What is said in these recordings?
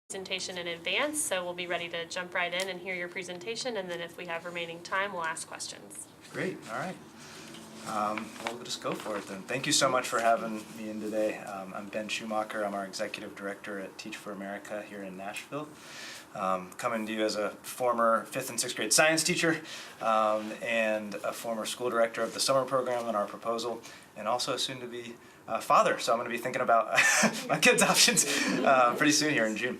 presentation in advance, so we'll be ready to jump right in and hear your presentation, and then if we have remaining time, we'll ask questions. Great, all right. Well, we'll just go for it then. Thank you so much for having me in today. I'm Ben Schumacher. I'm our Executive Director at Teach for America here in Nashville. Coming to you as a former 5th and 6th grade science teacher and a former school director of the summer program in our proposal, and also a soon-to-be father. So I'm going to be thinking about my kids' options pretty soon here in June.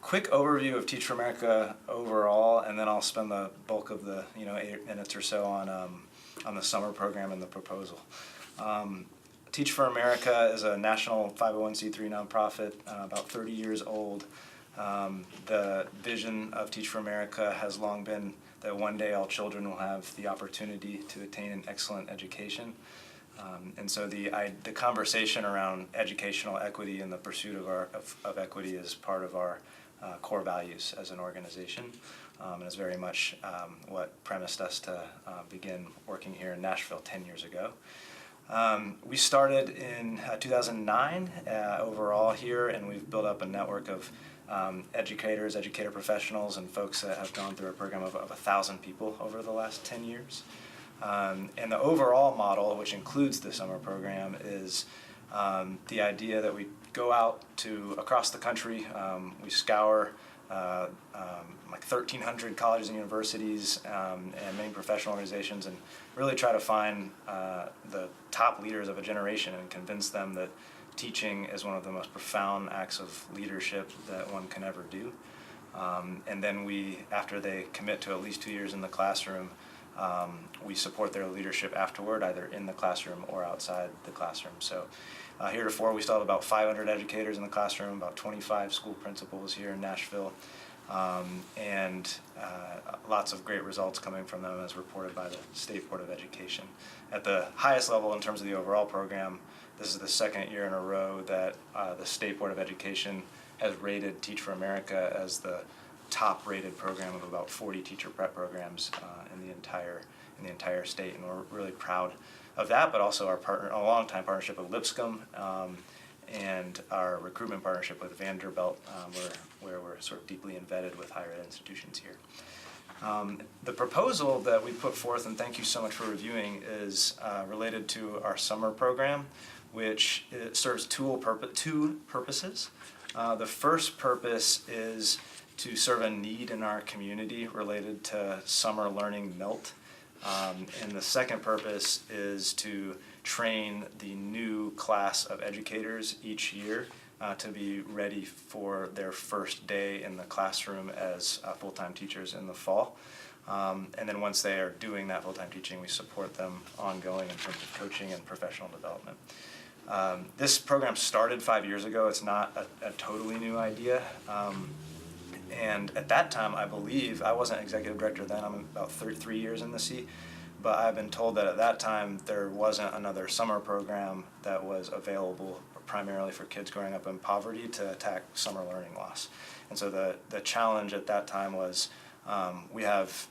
Quick overview of Teach for America overall, and then I'll spend the bulk of the 8 minutes or so on the summer program and the proposal. Teach for America is a national 501c3 nonprofit, about 30 years old. The vision of Teach for America has long been that one day all children will have the opportunity to attain an excellent education. And so the conversation around educational equity and the pursuit of equity is part of our core values as an organization, and is very much what premised us to begin working here in Nashville 10 years ago. We started in 2009 overall here, and we've built up a network of educators, educator professionals, and folks that have gone through a program of 1,000 people over the last 10 years. And the overall model, which includes the summer program, is the idea that we go out to across the country. We scour like 1,300 colleges and universities and many professional organizations, and really try to find the top leaders of a generation and convince them that teaching is one of the most profound acts of leadership that one can ever do. And then we, after they commit to at least 2 years in the classroom, we support their leadership afterward, either in the classroom or outside the classroom. So heretofore, we still have about 500 educators in the classroom, about 25 school principals here in Nashville, and lots of great results coming from them as reported by the State Board of Education. At the highest level in terms of the overall program, this is the second year in a row that the State Board of Education has rated Teach for America as the top-rated program of about 40 teacher prep programs in the entire state, and we're really proud of that. But also our partner, a long-time partnership with Lipscomb, and our recruitment partnership with Vanderbilt, where we're sort of deeply embedded with higher ed institutions here. The proposal that we put forth, and thank you so much for reviewing, is related to our summer program, which serves two purposes. The first purpose is to serve a need in our community related to summer learning melt. And the second purpose is to train the new class of educators each year to be ready for their first day in the classroom as full-time teachers in the fall. And then once they are doing that full-time teaching, we support them ongoing in terms of coaching and professional development. This program started 5 years ago. It's not a totally new idea. And at that time, I believe, I wasn't executive director then, I'm about 3 years in the seat, but I've been told that at that time there wasn't another summer program that was available primarily for kids growing up in poverty to attack summer learning loss. And so the challenge at that time was we have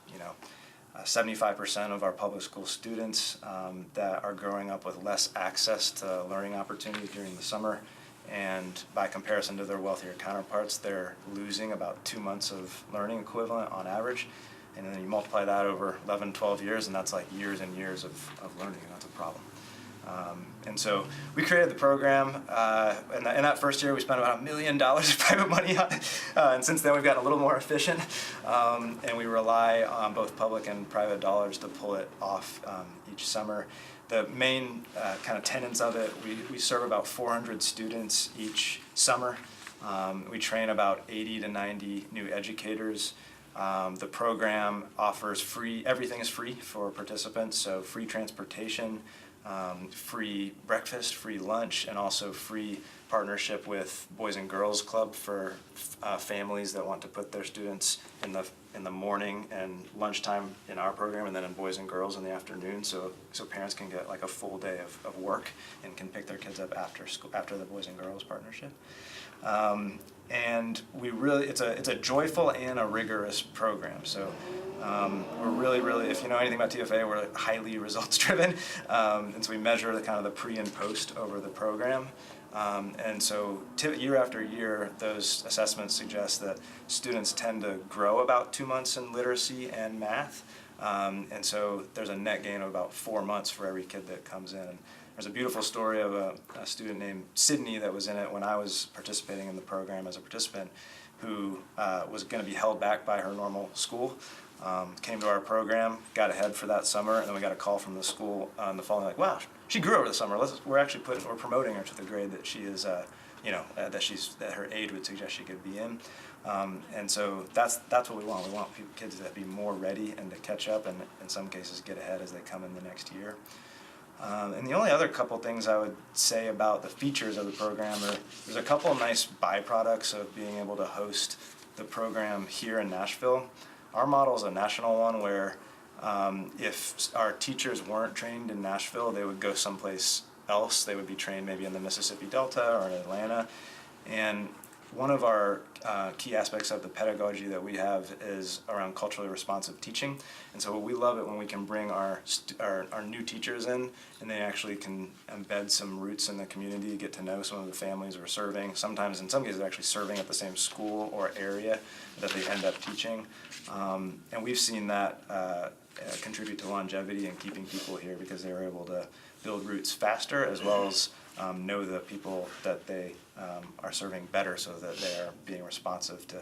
75% of our public school students that are growing up with less access to learning opportunities during the summer. And by comparison to their wealthier counterparts, they're losing about 2 months of learning equivalent on average. And then you multiply that over 11, 12 years, and that's like years and years of learning, and that's a problem. And so we created the program, and in that first year we spent about $1 million of private money on it, and since then we've gotten a little more efficient, and we rely on both public and private dollars to pull it off each summer. The main kind of tenets of it, we serve about 400 students each summer. We train about 80 to 90 new educators. The program offers everything is free for participants, so free transportation, free breakfast, free lunch, and also free partnership with Boys and Girls Club for families that want to put their students in the morning and lunchtime in our program, and then in Boys and Girls in the afternoon, so parents can get like a full day of work and can pick their kids up after school, after the Boys and Girls partnership. And it's a joyful and a rigorous program. So we're really, if you know anything about TFA, we're highly results driven, and so we measure the kind of the pre and post over the program. And so year after year, those assessments suggest that students tend to grow about 2 months in literacy and math. And so there's a net gain of about 4 months for every kid that comes in. There's a beautiful story of a student named Sydney that was in it when I was participating in the program as a participant, who was going to be held back by her normal school. Came to our program, got ahead for that summer, and then we got a call from the school the following, like, wow, she grew over the summer. We're promoting her to the grade that she is, that her age would suggest she could be in. And so that's what we want. We want kids to be more ready and to catch up, and in some cases get ahead as they come in the next year. And the only other couple things I would say about the features of the program are there's a couple of nice byproducts of being able to host the program here in Nashville. Our model is a national one where if our teachers weren't trained in Nashville, they would go someplace else. They would be trained maybe in the Mississippi Delta or in Atlanta. And one of our key aspects of the pedagogy that we have is around culturally responsive teaching. And so we love it when we can bring our new teachers in, and they actually can embed some roots in the community, get to know some of the families we're serving. Sometimes, in some cases, actually serving at the same school or area that they end up teaching. And we've seen that contribute to longevity and keeping people here because they were able to build roots faster, as well as know the people that they are serving better, so that they are being responsive to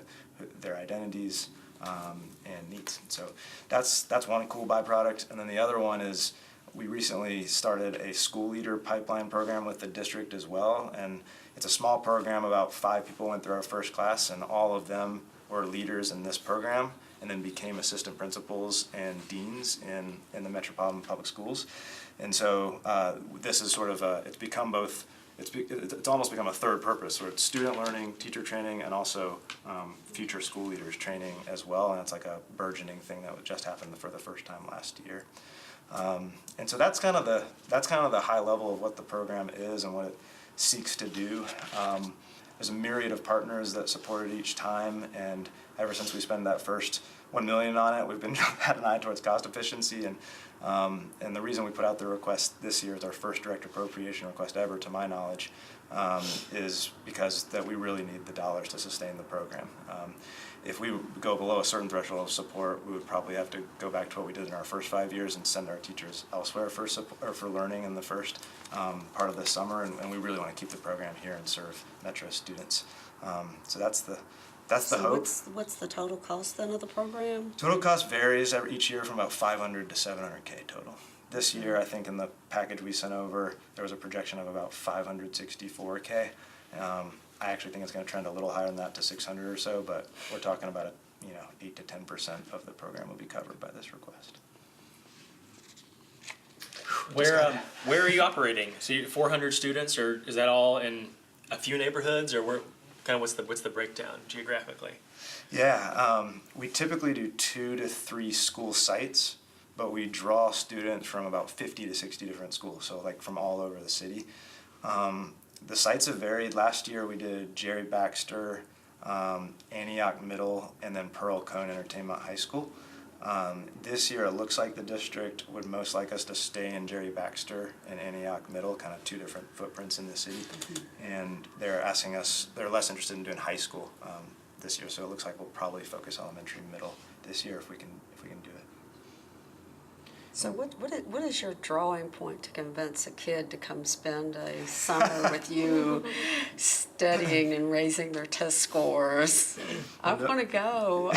their identities and needs. So that's one cool byproduct. And then the other one is we recently started a school leader pipeline program with the district as well. And it's a small program. About 5 people went through our first class, and all of them were leaders in this program and then became assistant principals and deans in the Metropolitan Public Schools. And so this is sort of it's almost become a third purpose, where it's student learning, teacher training, and also future school leaders training as well. And it's like a burgeoning thing that just happened for the first time last year. And so that's kind of the high level of what the program is and what it seeks to do. There's a myriad of partners that support it each time, and ever since we spent that first $1 million on it, we've been had an eye towards cost efficiency, and the reason we put out the request this year as our first direct appropriation request ever, to my knowledge, is because that we really need the dollars to sustain the program. If we go below a certain threshold of support, we would probably have to go back to what we did in our first 5 years and send our teachers elsewhere for learning in the first part of the summer, and we really want to keep the program here and serve Metro students. So that's the hope. What's the total cost then of the program? Total cost varies each year from about $500 to $700K total. This year, I think in the package we sent over, there was a projection of about $564K. I actually think it's going to trend a little higher than that to 600 or so, but we're talking about 8 to 10% of the program will be covered by this request. Where are you operating? So 400 students, or is that all in a few neighborhoods, or what's the breakdown geographically? Yeah, we typically do 2 to 3 school sites, but we draw students from about 50 to 60 different schools, so like from all over the city. The sites have varied. Last year we did Jerry Baxter, Antioch Middle, and then Pearl Cone Entertainment High School. This year it looks like the district would most like us to stay in Jerry Baxter and Antioch Middle, kind of 2 different footprints in the city. And they're asking us, they're less interested in doing high school this year, so it looks like we'll probably focus elementary and middle this year if we can do it. So what is your drawing point to convince a kid to come spend a summer with you studying and raising their test scores? I want to go.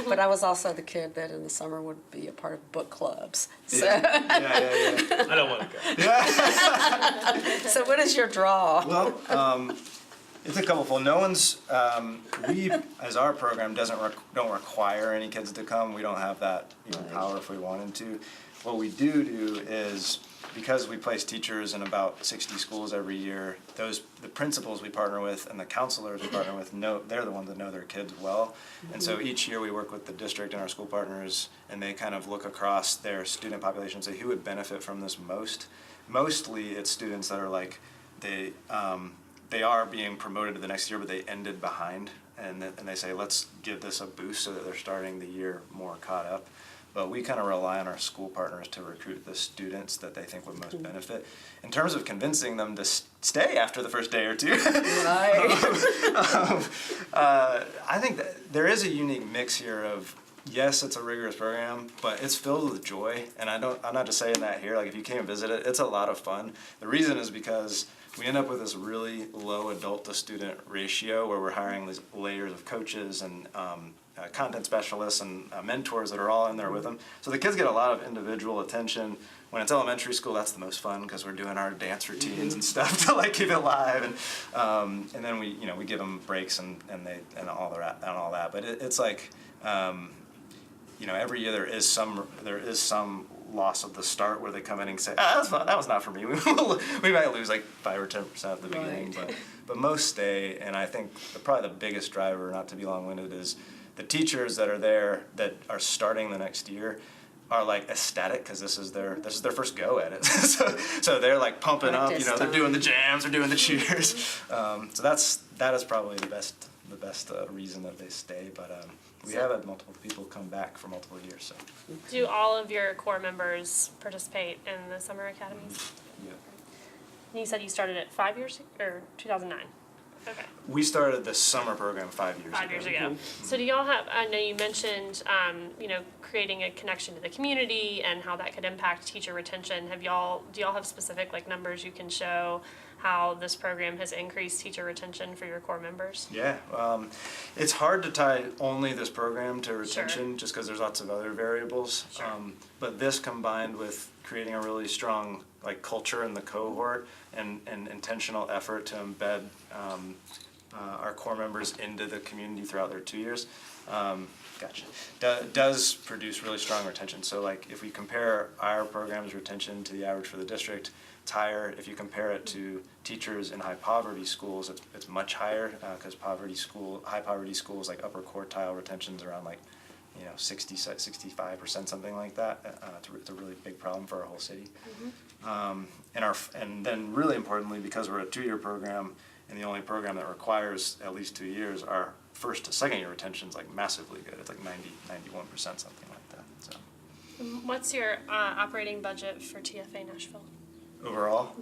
But I was also the kid that in the summer would be a part of book clubs. So. Yeah. I don't want to go. Yeah. So what is your draw? Well, it's a couple-fold. No one's, we, as our program, don't require any kids to come. We don't have that power if we wanted to. What we do is, because we place teachers in about 60 schools every year, the principals we partner with and the counselors we partner with, they're the ones that know their kids well. And so each year we work with the district and our school partners, and they kind of look across their student population and say, who would benefit from this most? Mostly it's students that are like, they are being promoted to the next year, but they ended behind, and they say, let's give this a boost so that they're starting the year more caught up. but we kind of rely on our school partners to recruit the students that they think would most benefit. In terms of convincing them to stay after the first day or two, Right. I think that there is a unique mix here of, yes, it's a rigorous program, but it's filled with joy. And I'm not just saying that here. Like, if you came and visit it, it's a lot of fun. The reason is because we end up with this really low adult to student ratio where we're hiring these layers of coaches and content specialists and mentors that are all in there with them. So the kids get a lot of individual attention. When it's elementary school, that's the most fun because we're doing our dance routines and stuff to like keep it live, and then we give them breaks and all that. But it's like every year there is some loss of the start where they come in and say, that was not for me. We might lose like 5 or 10% at the beginning, but most stay. And I think probably the biggest driver, not to be long-winded, is the teachers that are there that are starting the next year are like ecstatic because this is their first go at it. so they're like pumping up. They're doing the jams, they're doing the cheers. So that is probably the best reason that they stay. But we have had multiple people come back for multiple years. So. Do all of your core members participate in the summer academies? Yeah. And you said you started it 5 years or 2009. Okay. We started the summer program 5 years ago. 5 years ago. So do y'all have, I know you mentioned, creating a connection to the community and how that could impact teacher retention. Do y'all have specific like numbers you can show how this program has increased teacher retention for your core members? Yeah, it's hard to tie only this program to retention Sure. just because there's lots of other variables. Sure. But this combined with creating a really strong like culture in the cohort and intentional effort to embed our core members into the community throughout their 2 years, does produce really strong retention. So like if we compare our program's retention to the average for the district, higher. If you compare it to teachers in high poverty schools, it's much higher because high poverty schools like upper quartile retention's around like 65%, something like that. It's a really big problem for our whole city. And then really importantly, because we're a 2-year program and the only program that requires at least 2 years, our first to second year retention is like massively good. It's like 91%, something like that. So. What's your operating budget for TFA Nashville? Overall,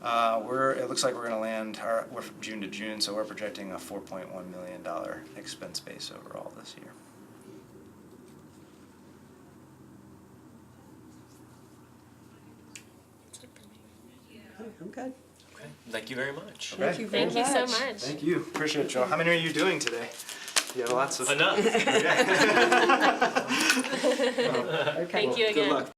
it looks like we're going to land. We're from June to June, so we're projecting a $4.1 million expense base overall this year. I'm good. Okay. Thank you very much. Okay. Thank you very Thank you so much. much. Thank you. Appreciate y'all. How many are you doing today? You have lots of. Enough. Okay. Okay. Thank you again. Good luck.